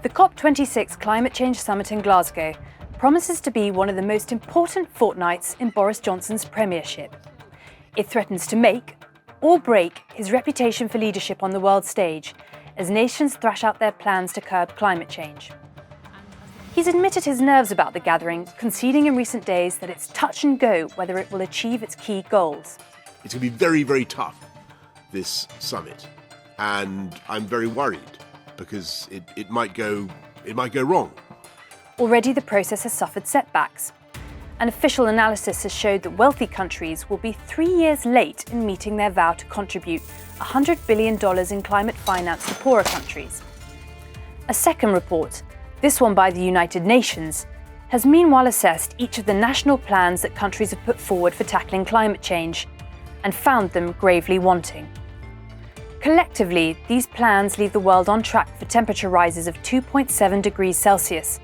The Cop26 climate change summit in Glasgow promises to be one of the most important fortnights in Boris Johnson's premiership. It threatens to make or break his reputation for leadership on the world stage as nations thrash out their plans to curb climate change. He's admitted his nerves about the gathering, conceding in recent days that it's touch and go whether it will achieve its key goals. It's going to be very, very tough, this summit, and I'm very worried because it might go wrong. Already the process has suffered setbacks. An official analysis has showed that wealthy countries will be 3 years late in meeting their vow to contribute $100 billion in climate finance to poorer countries. A second report, this one by the United Nations, has meanwhile assessed each of the national plans that countries have put forward for tackling climate change and found them gravely wanting. Collectively, these plans leave the world on track for temperature rises of 2.7 degrees Celsius,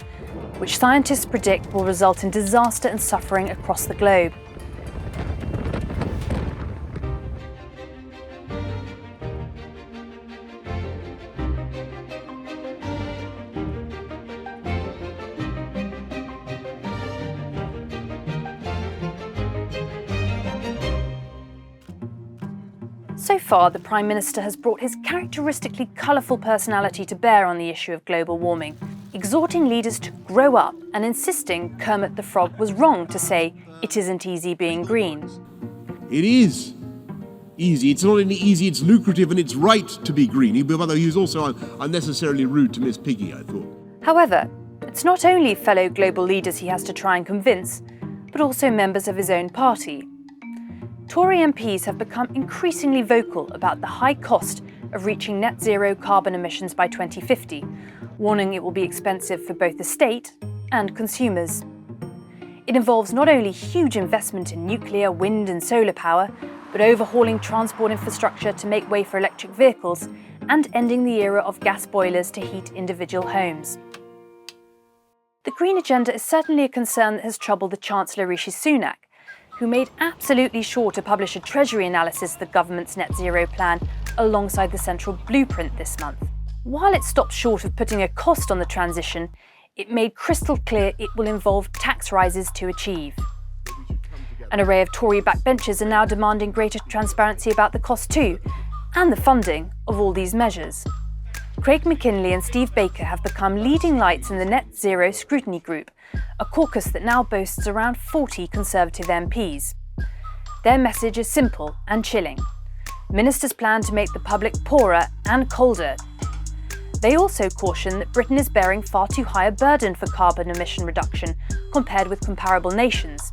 which scientists predict will result in disaster and suffering across the globe. So far, the Prime Minister has brought his characteristically colourful personality to bear on the issue of global warming, exhorting leaders to grow up and insisting Kermit the Frog was wrong to say it isn't easy being green. It is easy. It's not only easy, it's lucrative and it's right to be green, although he was also unnecessarily rude to Miss Piggy, I thought. However, it's not only fellow global leaders he has to try and convince, but also members of his own party. Tory MPs have become increasingly vocal about the high cost of reaching net zero carbon emissions by 2050, warning it will be expensive for both the state and consumers. It involves not only huge investment in nuclear, wind and solar power, but overhauling transport infrastructure to make way for electric vehicles and ending the era of gas boilers to heat individual homes. The green agenda is certainly a concern that has troubled the Chancellor Rishi Sunak, who made absolutely sure to publish a Treasury analysis of the government's net zero plan alongside the central blueprint this month. While it stopped short of putting a cost on the transition, it made crystal clear it will involve tax rises to achieve. An array of Tory backbenchers are now demanding greater transparency about the cost too, and the funding of all these measures. Craig McKinley and Steve Baker have become leading lights in the Net Zero Scrutiny Group, a caucus that now boasts around 40 Conservative MPs. Their message is simple and chilling. Ministers plan to make the public poorer and colder. They also caution that Britain is bearing far too high a burden for carbon emission reduction compared with comparable nations.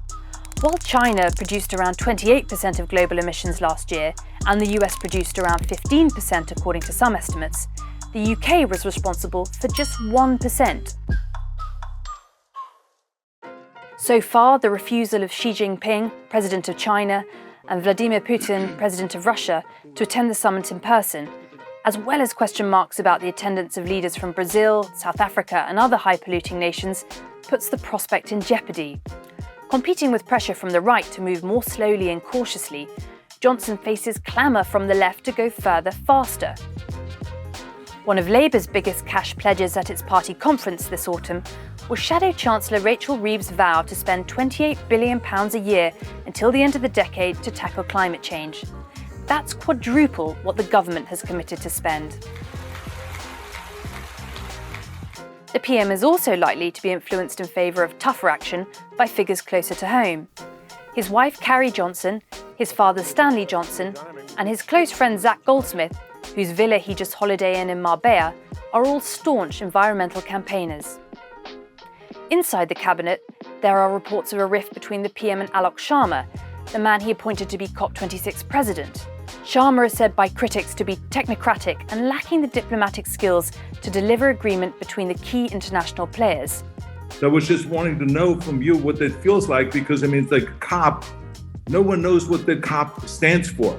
While China produced around 28% of global emissions last year, and the US produced around 15% according to some estimates, the UK was responsible for just 1%. So far, the refusal of Xi Jinping, President of China, and Vladimir Putin, President of Russia, to attend the summit in person, as well as question marks about the attendance of leaders from Brazil, South Africa and other high-polluting nations, puts the prospect in jeopardy. Competing with pressure from the right to move more slowly and cautiously, Johnson faces clamour from the left to go further faster. One of Labour's biggest cash pledges at its party conference this autumn was Shadow Chancellor Rachel Reeves' vow to spend £28 billion a year until the end of the decade to tackle climate change. That's quadruple what the government has committed to spend. The PM is also likely to be influenced in favour of tougher action by figures closer to home. His wife Carrie Johnson, his father Stanley Johnson, and his close friend Zach Goldsmith, whose villa he just holidayed in Marbella, are all staunch environmental campaigners. Inside the cabinet, there are reports of a rift between the PM and Alok Sharma, the man he appointed to be Cop26 president. Sharma is said by critics to be technocratic and lacking the diplomatic skills to deliver agreement between the key international players. So I was just wanting to know from you what that feels like, because it's like COP. No one knows what the COP stands for.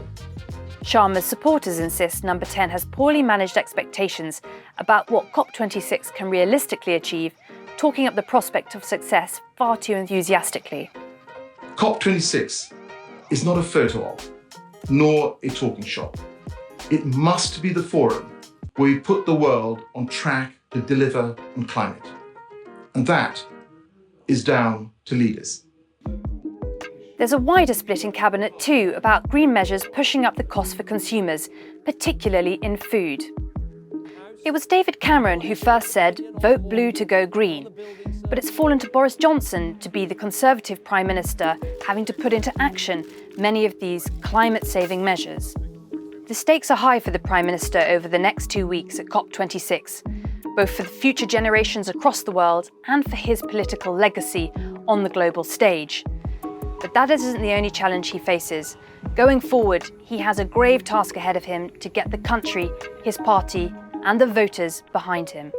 Sharma's supporters insist Number 10 has poorly managed expectations about what Cop26 can realistically achieve, talking up the prospect of success far too enthusiastically. Cop26 is not a photo op, nor a talking shop. It must be the forum where we put the world on track to deliver on climate. And that is down to leaders. There's a wider split in Cabinet too about green measures pushing up the cost for consumers, particularly in food. It was David Cameron who first said, vote blue to go green. But it's fallen to Boris Johnson to be the Conservative Prime Minister, having to put into action many of these climate-saving measures. The stakes are high for the Prime Minister over the next 2 weeks at Cop26, both for the future generations across the world and for his political legacy on the global stage. But that isn't the only challenge he faces. Going forward, he has a grave task ahead of him to get the country, his party, and the voters behind him.